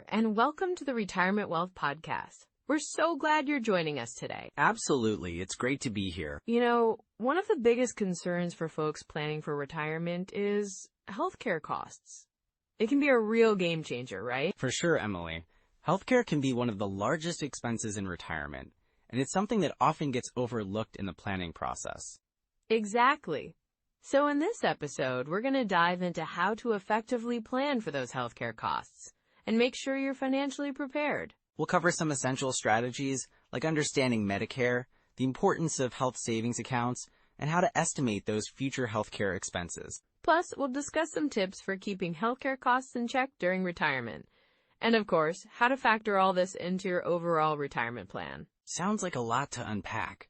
and welcome to the Retirement Wealth Podcast. We're so glad you're joining us today. Absolutely. It's great to be here. You know, one of the biggest concerns for folks planning for retirement is healthcare costs. It can be a real game changer, right? For sure, Emily. Healthcare can be one of the largest expenses in retirement, and it's something that often gets overlooked in the planning process. Exactly. So in this episode, we're going to dive into how to effectively plan for those healthcare costs and make sure you're financially prepared. We'll cover some essential strategies like understanding Medicare, the importance of health savings accounts, and how to estimate those future healthcare expenses. Plus, we'll discuss some tips for keeping healthcare costs in check during retirement. And of course, how to factor all this into your overall retirement plan. Sounds like a lot to unpack,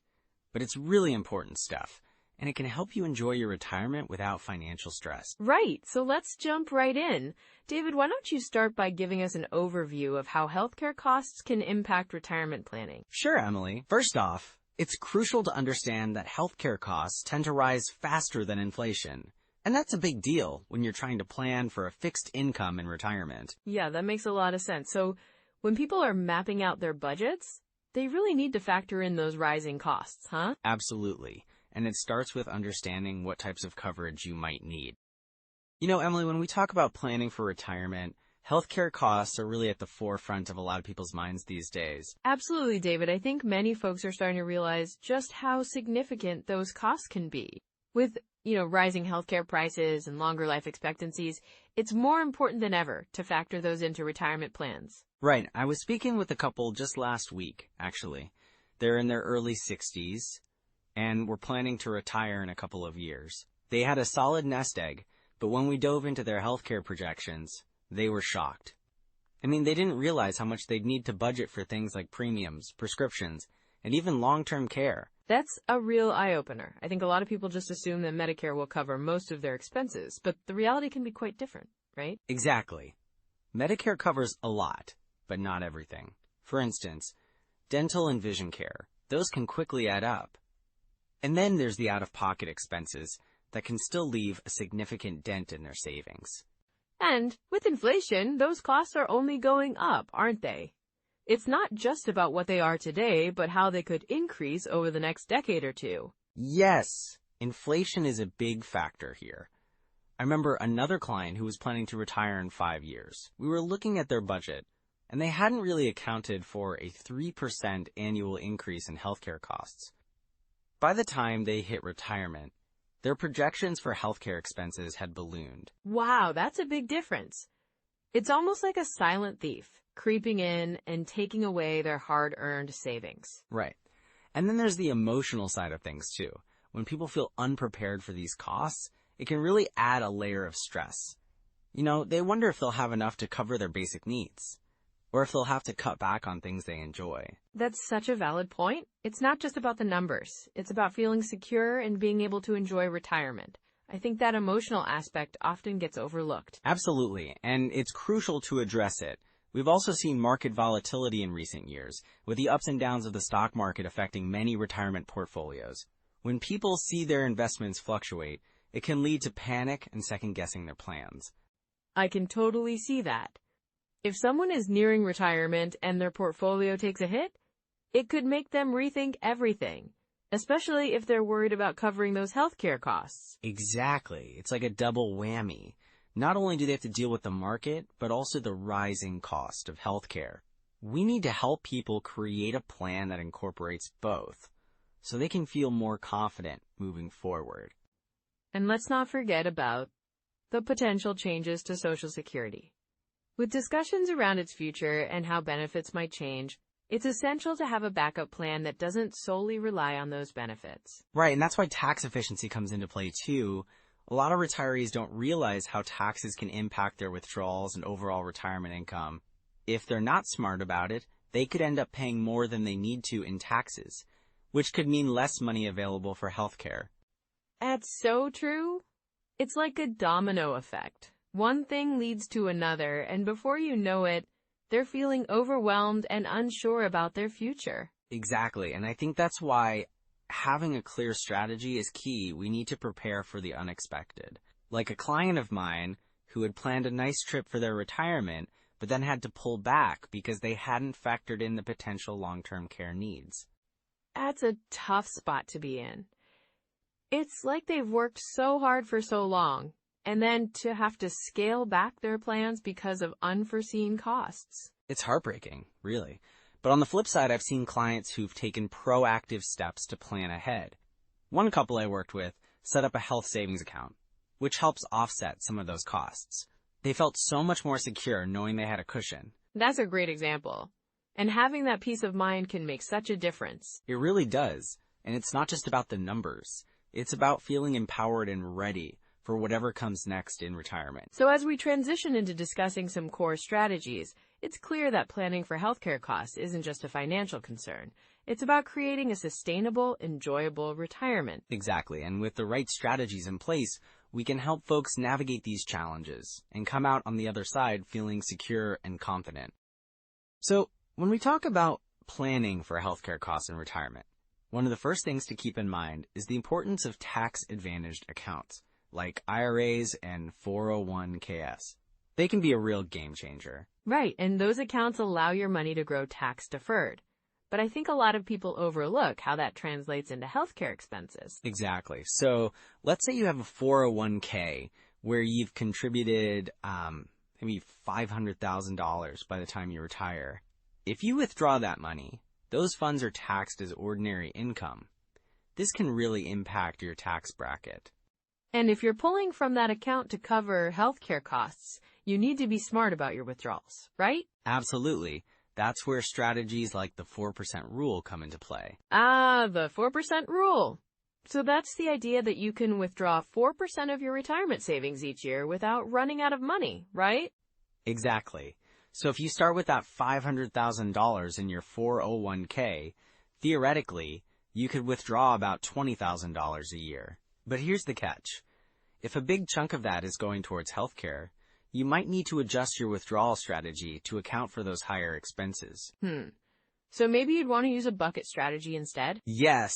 but it's really important stuff, and it can help you enjoy your retirement without financial stress. Right, so let's jump right in. David, why don't you start by giving us an overview of how healthcare costs can impact retirement planning? Sure, Emily. First off, it's crucial to understand that healthcare costs tend to rise faster than inflation. And that's a big deal when you're trying to plan for a fixed income in retirement. Yeah, that makes a lot of sense. So when people are mapping out their budgets, they really need to factor in those rising costs, huh? Absolutely. And it starts with understanding what types of coverage you might need. You know, Emily, when we talk about planning for retirement, healthcare costs are really at the forefront of a lot of people's minds these days. Absolutely, David. I think many folks are starting to realize just how significant those costs can be. With, rising healthcare prices and longer life expectancies, it's more important than ever to factor those into retirement plans. Right. I was speaking with a couple just last week, actually. They're in their early 60s. And were planning to retire in a couple of years. They had a solid nest egg, but when we dove into their healthcare projections, they were shocked. I mean, they didn't realize how much they'd need to budget for things like premiums, prescriptions, and even long-term care. That's a real eye-opener. I think a lot of people just assume that Medicare will cover most of their expenses, but the reality can be quite different, right? Exactly. Medicare covers a lot, but not everything. For instance, dental and vision care. Those can quickly add up. And then there's the out-of-pocket expenses that can still leave a significant dent in their savings. And with inflation, those costs are only going up, aren't they? It's not just about what they are today, but how they could increase over the next decade or two. Yes, inflation is a big factor here. I remember another client who was planning to retire in 5 years. We were looking at their budget, and they hadn't really accounted for a 3% annual increase in healthcare costs. By the time they hit retirement, their projections for healthcare expenses had ballooned. Wow, that's a big difference. It's almost like a silent thief, creeping in and taking away their hard-earned savings. Right. And then there's the emotional side of things, too. When people feel unprepared for these costs, it can really add a layer of stress. They wonder if they'll have enough to cover their basic needs, or if they'll have to cut back on things they enjoy. That's such a valid point. It's not just about the numbers. It's about feeling secure and being able to enjoy retirement. I think that emotional aspect often gets overlooked. Absolutely, and it's crucial to address it. We've also seen market volatility in recent years, with the ups and downs of the stock market affecting many retirement portfolios. When people see their investments fluctuate, it can lead to panic and second-guessing their plans. I can totally see that. If someone is nearing retirement and their portfolio takes a hit, it could make them rethink everything, especially if they're worried about covering those healthcare costs. Exactly. It's like a double whammy. Not only do they have to deal with the market, but also the rising cost of healthcare. We need to help people create a plan that incorporates both, so they can feel more confident moving forward. And let's not forget about the potential changes to Social Security. With discussions around its future and how benefits might change, it's essential to have a backup plan that doesn't solely rely on those benefits. Right, and that's why tax efficiency comes into play too. A lot of retirees don't realize how taxes can impact their withdrawals and overall retirement income. If they're not smart about it, they could end up paying more than they need to in taxes, which could mean less money available for healthcare. That's so true. It's like a domino effect. One thing leads to another, and before you know it, they're feeling overwhelmed and unsure about their future. Exactly, and I think that's why having a clear strategy is key. We need to prepare for the unexpected. Like a client of mine who had planned a nice trip for their retirement, but then had to pull back because they hadn't factored in the potential long-term care needs. That's a tough spot to be in. It's like they've worked so hard for so long, and then to have to scale back their plans because of unforeseen costs. It's heartbreaking, really. But on the flip side, I've seen clients who've taken proactive steps to plan ahead. One couple I worked with set up a health savings account, which helps offset some of those costs. They felt so much more secure knowing they had a cushion. That's a great example. And having that peace of mind can make such a difference. It really does. And it's not just about the numbers. It's about feeling empowered and ready for whatever comes next in retirement. So as we transition into discussing some core strategies, it's clear that planning for healthcare costs isn't just a financial concern. It's about creating a sustainable, enjoyable retirement. Exactly. And with the right strategies in place, we can help folks navigate these challenges and come out on the other side feeling secure and confident. So when we talk about planning for healthcare costs in retirement, one of the first things to keep in mind is the importance of tax-advantaged accounts, like IRAs and 401ks. They can be a real game changer. Right, and those accounts allow your money to grow tax-deferred. But I think a lot of people overlook how that translates into healthcare expenses. Exactly. So let's say you have a 401k where you've contributed maybe $500,000 by the time you retire. If you withdraw that money, those funds are taxed as ordinary income. This can really impact your tax bracket. And if you're pulling from that account to cover healthcare costs, you need to be smart about your withdrawals, right? Absolutely. That's where strategies like the 4% rule come into play. Ah, the 4% rule. So that's the idea that you can withdraw 4% of your retirement savings each year without running out of money, right? Exactly. So if you start with that $500,000 in your 401k, theoretically, you could withdraw about $20,000 a year. But here's the catch. If a big chunk of that is going towards healthcare, you might need to adjust your withdrawal strategy to account for those higher expenses. So maybe you'd want to use a bucket strategy instead? Yes.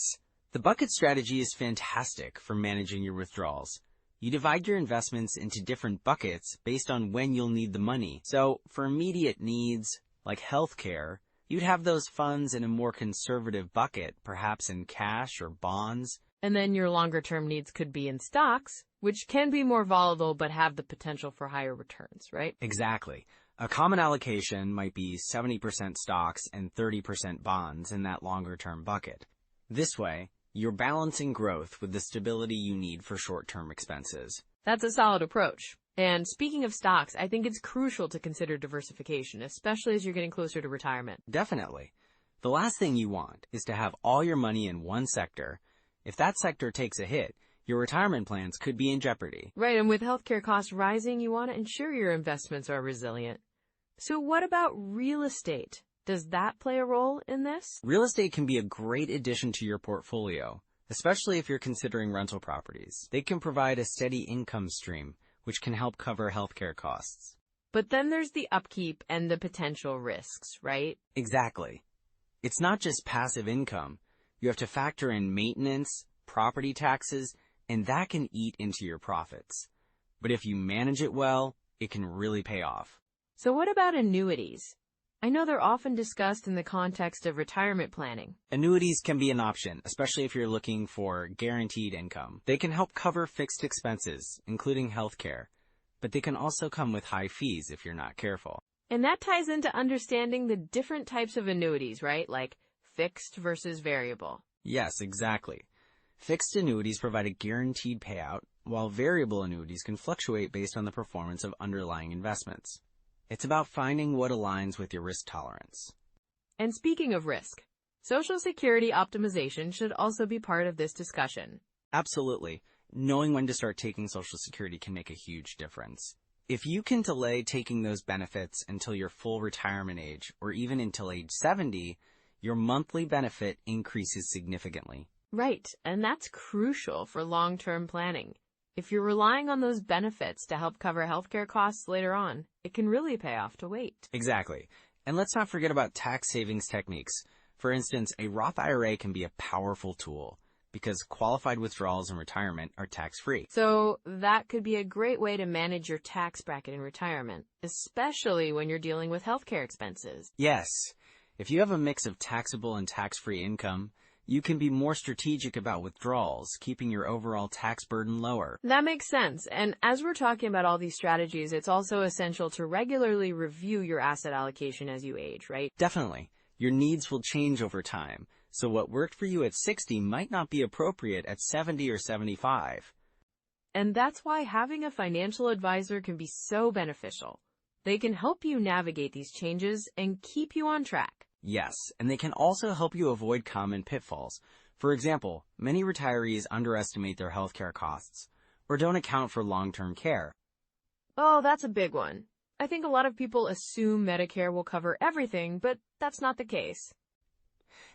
The bucket strategy is fantastic for managing your withdrawals. You divide your investments into different buckets based on when you'll need the money. So for immediate needs, like healthcare, you'd have those funds in a more conservative bucket, perhaps in cash or bonds. And then your longer-term needs could be in stocks, which can be more volatile but have the potential for higher returns, right? Exactly. A common allocation might be 70% stocks and 30% bonds in that longer-term bucket. This way, you're balancing growth with the stability you need for short-term expenses. That's a solid approach. And speaking of stocks, I think it's crucial to consider diversification, especially as you're getting closer to retirement. Definitely. The last thing you want is to have all your money in one sector. If that sector takes a hit, your retirement plans could be in jeopardy. Right, and with healthcare costs rising, you want to ensure your investments are resilient. So what about real estate? Does that play a role in this? Real estate can be a great addition to your portfolio, especially if you're considering rental properties. They can provide a steady income stream, which can help cover healthcare costs. But then there's the upkeep and the potential risks, right? Exactly. It's not just passive income. You have to factor in maintenance, property taxes, and that can eat into your profits. But if you manage it well, it can really pay off. So what about annuities? I know they're often discussed in the context of retirement planning. Annuities can be an option, especially if you're looking for guaranteed income. They can help cover fixed expenses, including healthcare, but they can also come with high fees if you're not careful. And that ties into understanding the different types of annuities, right? Like fixed versus variable. Yes, exactly. Fixed annuities provide a guaranteed payout, while variable annuities can fluctuate based on the performance of underlying investments. It's about finding what aligns with your risk tolerance. And speaking of risk, Social Security optimization should also be part of this discussion. Absolutely. Knowing when to start taking Social Security can make a huge difference. If you can delay taking those benefits until your full retirement age, or even until age 70, your monthly benefit increases significantly. Right, and that's crucial for long-term planning. If you're relying on those benefits to help cover healthcare costs later on, it can really pay off to wait. Exactly. And let's not forget about tax savings techniques. For instance, a Roth IRA can be a powerful tool. because qualified withdrawals in retirement are tax-free. So that could be a great way to manage your tax bracket in retirement, especially when you're dealing with healthcare expenses. Yes, if you have a mix of taxable and tax-free income, you can be more strategic about withdrawals, keeping your overall tax burden lower. That makes sense. And as we're talking about all these strategies, it's also essential to regularly review your asset allocation as you age, right? Definitely. Your needs will change over time, so what worked for you at 60 might not be appropriate at 70 or 75. And that's why having a financial advisor can be so beneficial. They can help you navigate these changes and keep you on track. Yes, and they can also help you avoid common pitfalls. For example, many retirees underestimate their healthcare costs or don't account for long-term care. Oh, that's a big one. I think a lot of people assume Medicare will cover everything, but that's not the case.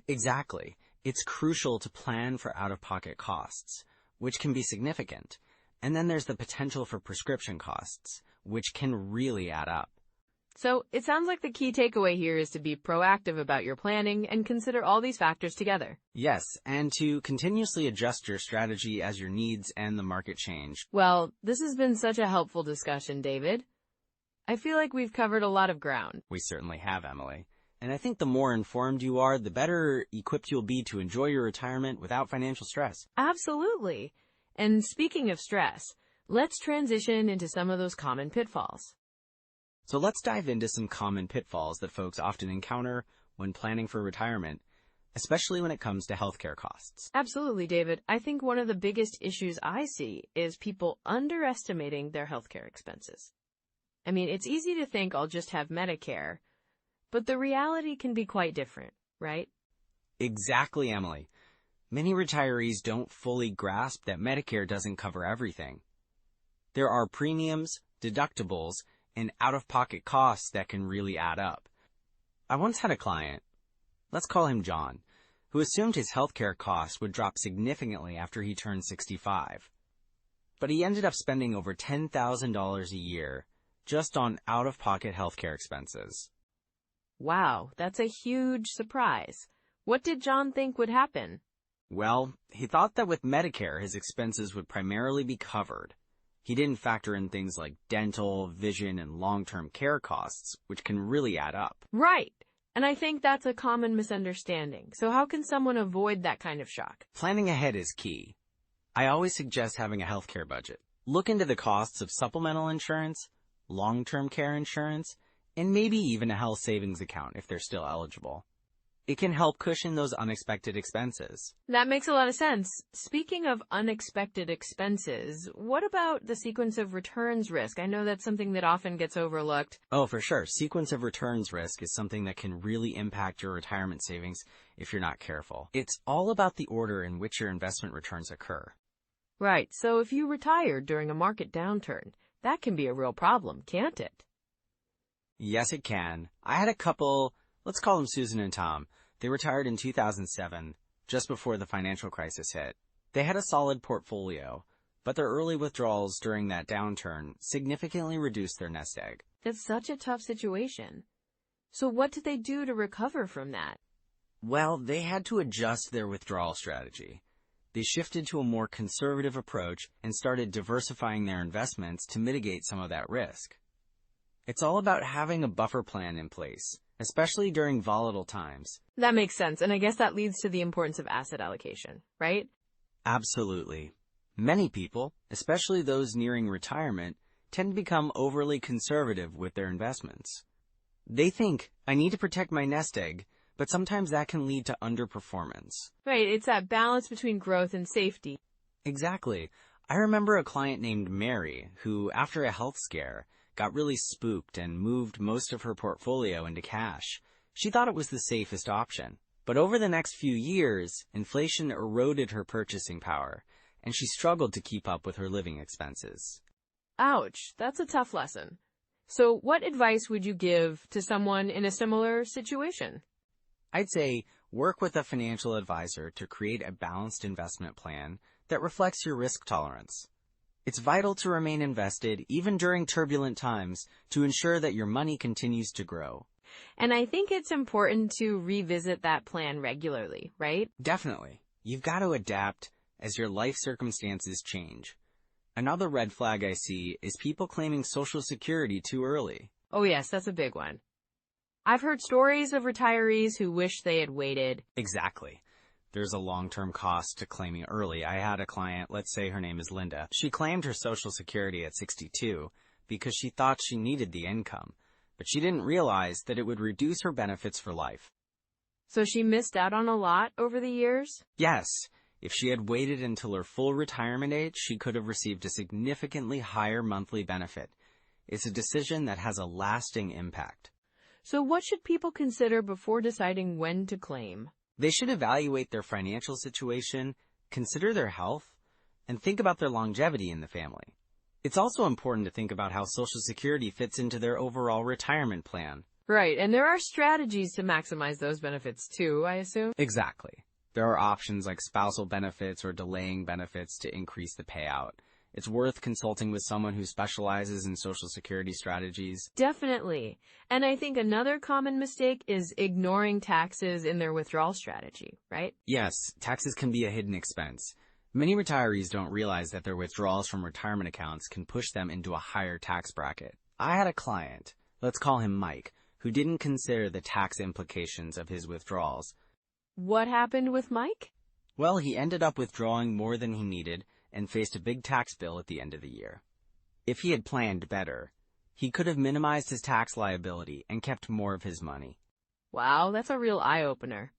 Exactly. It's crucial to plan for out-of-pocket costs, which can be significant. And then there's the potential for prescription costs, which can really add up. So it sounds like the key takeaway here is to be proactive about your planning and consider all these factors together. Yes, and to continuously adjust your strategy as your needs and the market change. Well, this has been such a helpful discussion, David. I feel like we've covered a lot of ground. We certainly have, Emily. And I think the more informed you are, the better equipped you'll be to enjoy your retirement without financial stress. Absolutely. And speaking of stress, let's transition into some of those common pitfalls. So let's dive into some common pitfalls that folks often encounter when planning for retirement, especially when it comes to healthcare costs. Absolutely, David. I think one of the biggest issues I see is people underestimating their healthcare expenses. I mean, it's easy to think I'll just have Medicare, but the reality can be quite different, right? Exactly, Emily. Many retirees don't fully grasp that Medicare doesn't cover everything. There are premiums, deductibles, and out-of-pocket costs that can really add up. I once had a client, let's call him John, who assumed his healthcare costs would drop significantly after he turned 65. But he ended up spending over $10,000 a year just on out-of-pocket healthcare expenses. Wow, that's a huge surprise. What did John think would happen? Well, he thought that with Medicare, his expenses would primarily be covered. He didn't factor in things like dental, vision, and long-term care costs, which can really add up. Right. And I think that's a common misunderstanding. So how can someone avoid that kind of shock? Planning ahead is key. I always suggest having a healthcare budget. Look into the costs of supplemental insurance, long-term care insurance, and maybe even a health savings account if they're still eligible. It can help cushion those unexpected expenses. That makes a lot of sense. Speaking of unexpected expenses, what about the sequence of returns risk? I know that's something that often gets overlooked. Oh, for sure. Sequence of returns risk is something that can really impact your retirement savings if you're not careful. It's all about the order in which your investment returns occur. Right. So if you retire during a market downturn, that can be a real problem, can't it? Yes, it can. I had a couple, let's call them Susan and Tom. They retired in 2007, just before the financial crisis hit. They had a solid portfolio, but their early withdrawals during that downturn significantly reduced their nest egg. That's such a tough situation. So what did they do to recover from that? Well, they had to adjust their withdrawal strategy. They shifted to a more conservative approach and started diversifying their investments to mitigate some of that risk. It's all about having a buffer plan in place, especially during volatile times. That makes sense, and I guess that leads to the importance of asset allocation, right? Absolutely. Many people, especially those nearing retirement, tend to become overly conservative with their investments. They think, I need to protect my nest egg, but sometimes that can lead to underperformance. Right, it's that balance between growth and safety. Exactly. I remember a client named Mary who, after a health scare, got really spooked and moved most of her portfolio into cash. She thought it was the safest option. But over the next few years, inflation eroded her purchasing power, and she struggled to keep up with her living expenses. Ouch, that's a tough lesson. So what advice would you give to someone in a similar situation? I'd say work with a financial advisor to create a balanced investment plan that reflects your risk tolerance. It's vital to remain invested even during turbulent times to ensure that your money continues to grow. And I think it's important to revisit that plan regularly, right? Definitely. You've got to adapt as your life circumstances change. Another red flag I see is people claiming Social Security too early. Oh yes, that's a big one. I've heard stories of retirees who wish they had waited. Exactly. There's a long-term cost to claiming early. I had a client, let's say her name is Linda. She claimed her Social Security at 62 because she thought she needed the income, but she didn't realize that it would reduce her benefits for life. So she missed out on a lot over the years? Yes, if she had waited until her full retirement age, she could have received a significantly higher monthly benefit. It's a decision that has a lasting impact. So what should people consider before deciding when to claim? They should evaluate their financial situation, consider their health, and think about their longevity in the family. It's also important to think about how Social Security fits into their overall retirement plan. Right, and there are strategies to maximize those benefits too, I assume? Exactly. There are options like spousal benefits or delaying benefits to increase the payout. It's worth consulting with someone who specializes in Social Security strategies. Definitely. And I think another common mistake is ignoring taxes in their withdrawal strategy, right? Yes, taxes can be a hidden expense. Many retirees don't realize that their withdrawals from retirement accounts can push them into a higher tax bracket. I had a client, let's call him Mike, who didn't consider the tax implications of his withdrawals. What happened with Mike? Well, he ended up withdrawing more than he needed and faced a big tax bill at the end of the year. If he had planned better, he could have minimized his tax liability and kept more of his money. Wow, that's a real eye-opener.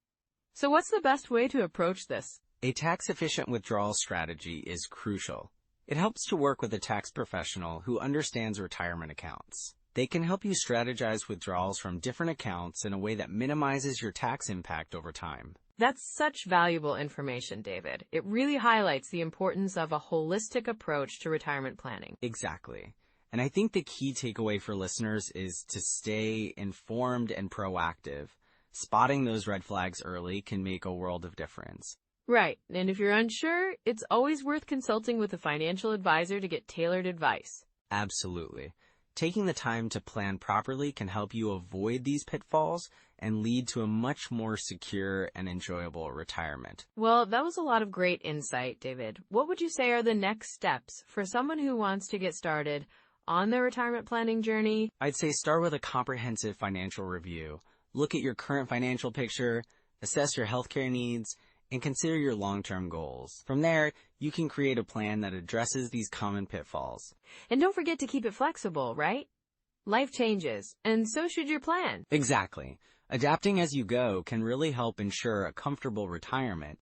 So what's the best way to approach this? A tax-efficient withdrawal strategy is crucial. It helps to work with a tax professional who understands retirement accounts. They can help you strategize withdrawals from different accounts in a way that minimizes your tax impact over time. That's such valuable information, David. It really highlights the importance of a holistic approach to retirement planning. Exactly. And I think the key takeaway for listeners is to stay informed and proactive. Spotting those red flags early can make a world of difference. Right. And if you're unsure, it's always worth consulting with a financial advisor to get tailored advice. Absolutely. Taking the time to plan properly can help you avoid these pitfalls and lead to a much more secure and enjoyable retirement. Well, that was a lot of great insight, David. What would you say are the next steps for someone who wants to get started on their retirement planning journey? I'd say start with a comprehensive financial review. Look at your current financial picture, assess your healthcare needs, and consider your long-term goals. From there, you can create a plan that addresses these common pitfalls. And don't forget to keep it flexible, right? Life changes, and so should your plan. Exactly. Adapting as you go can really help ensure a comfortable retirement.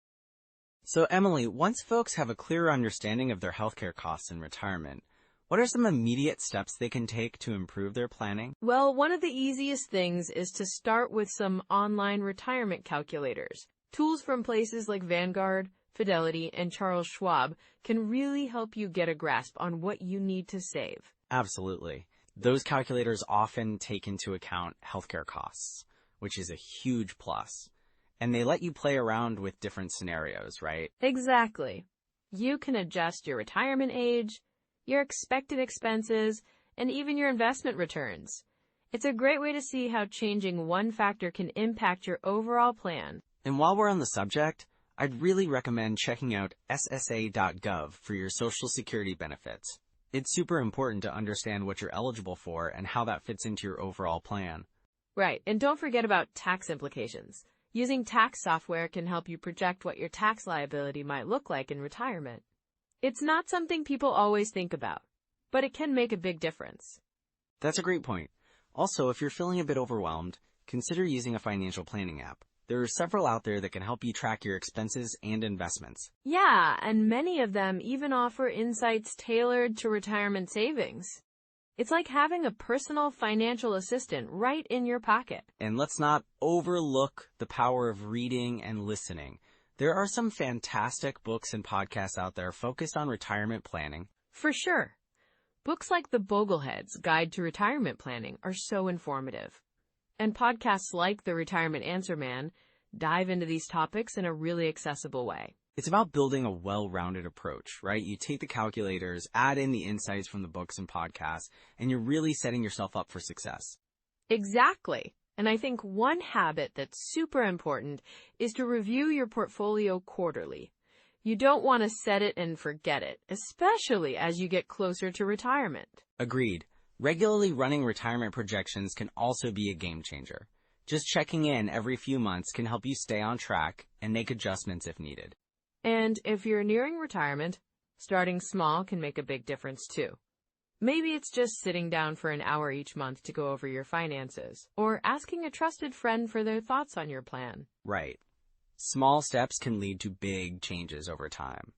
So, Emily, once folks have a clearer understanding of their healthcare costs in retirement, what are some immediate steps they can take to improve their planning? Well, one of the easiest things is to start with some online retirement calculators. Tools from places like Vanguard, Fidelity, and Charles Schwab can really help you get a grasp on what you need to save. Absolutely. Those calculators often take into account healthcare costs, which is a huge plus. And they let you play around with different scenarios, right? Exactly. You can adjust your retirement age, your expected expenses, and even your investment returns. It's a great way to see how changing one factor can impact your overall plan. And while we're on the subject, I'd really recommend checking out ssa.gov for your Social Security benefits. It's super important to understand what you're eligible for and how that fits into your overall plan. Right, and don't forget about tax implications. Using tax software can help you project what your tax liability might look like in retirement. It's not something people always think about, but it can make a big difference. That's a great point. Also, if you're feeling a bit overwhelmed, consider using a financial planning app. There are several out there that can help you track your expenses and investments. Yeah, and many of them even offer insights tailored to retirement savings. It's like having a personal financial assistant right in your pocket. And let's not overlook the power of reading and listening. There are some fantastic books and podcasts out there focused on retirement planning. For sure. Books like The Boglehead's Guide to Retirement Planning are so informative. And podcasts like The Retirement Answer Man dive into these topics in a really accessible way. It's about building a well-rounded approach, right? You take the calculators, add in the insights from the books and podcasts, and you're really setting yourself up for success. Exactly. And I think one habit that's super important is to review your portfolio quarterly. You don't want to set it and forget it, especially as you get closer to retirement. Agreed. Regularly running retirement projections can also be a game changer. Just checking in every few months can help you stay on track and make adjustments if needed. And if you're nearing retirement, starting small can make a big difference too. Maybe it's just sitting down for an hour each month to go over your finances, or asking a trusted friend for their thoughts on your plan. Right. Small steps can lead to big changes over time.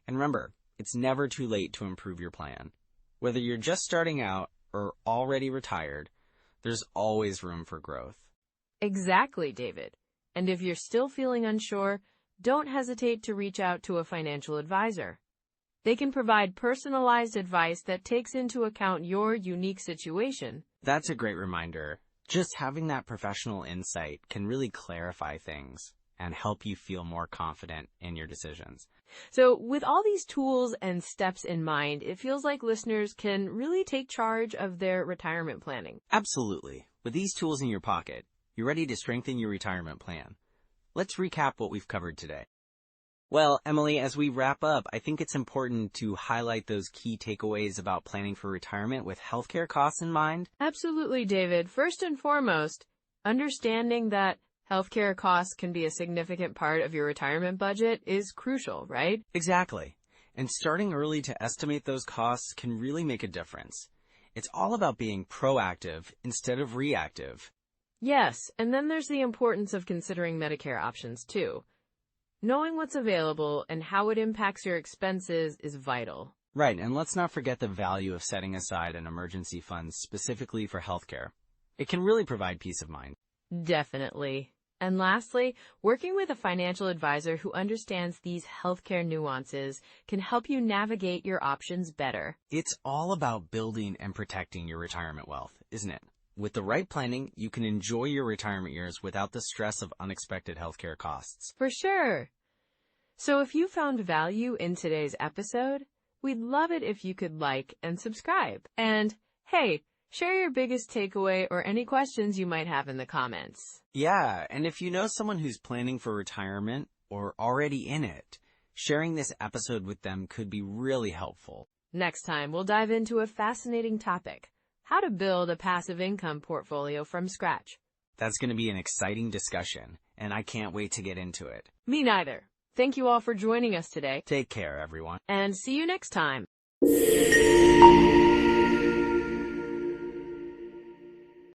And remember, it's never too late to improve your plan. Whether you're just starting out or already retired, there's always room for growth. Exactly, David. And if you're still feeling unsure, don't hesitate to reach out to a financial advisor. They can provide personalized advice that takes into account your unique situation. That's a great reminder. Just having that professional insight can really clarify things and help you feel more confident in your decisions. So with all these tools and steps in mind, it feels like listeners can really take charge of their retirement planning. Absolutely. With these tools in your pocket, you're ready to strengthen your retirement plan. Let's recap what we've covered today. Well, Emily, as we wrap up, I think it's important to highlight those key takeaways about planning for retirement with healthcare costs in mind. Absolutely, David. First and foremost, understanding that healthcare costs can be a significant part of your retirement budget is crucial, right? Exactly. And starting early to estimate those costs can really make a difference. It's all about being proactive instead of reactive. Yes, and then there's the importance of considering Medicare options too. Knowing what's available and how it impacts your expenses is vital. Right, and let's not forget the value of setting aside an emergency fund specifically for healthcare. It can really provide peace of mind. Definitely. And lastly, working with a financial advisor who understands these healthcare nuances can help you navigate your options better. It's all about building and protecting your retirement wealth, isn't it? With the right planning, you can enjoy your retirement years without the stress of unexpected healthcare costs. For sure. So if you found value in today's episode, we'd love it if you could like and subscribe. And hey, share your biggest takeaway or any questions you might have in the comments. Yeah, and if you know someone who's planning for retirement or already in it, sharing this episode with them could be really helpful. Next time, we'll dive into a fascinating topic: how to build a passive income portfolio from scratch. That's going to be an exciting discussion, and I can't wait to get into it. Me neither. Thank you all for joining us today. Take care, everyone. And see you next time.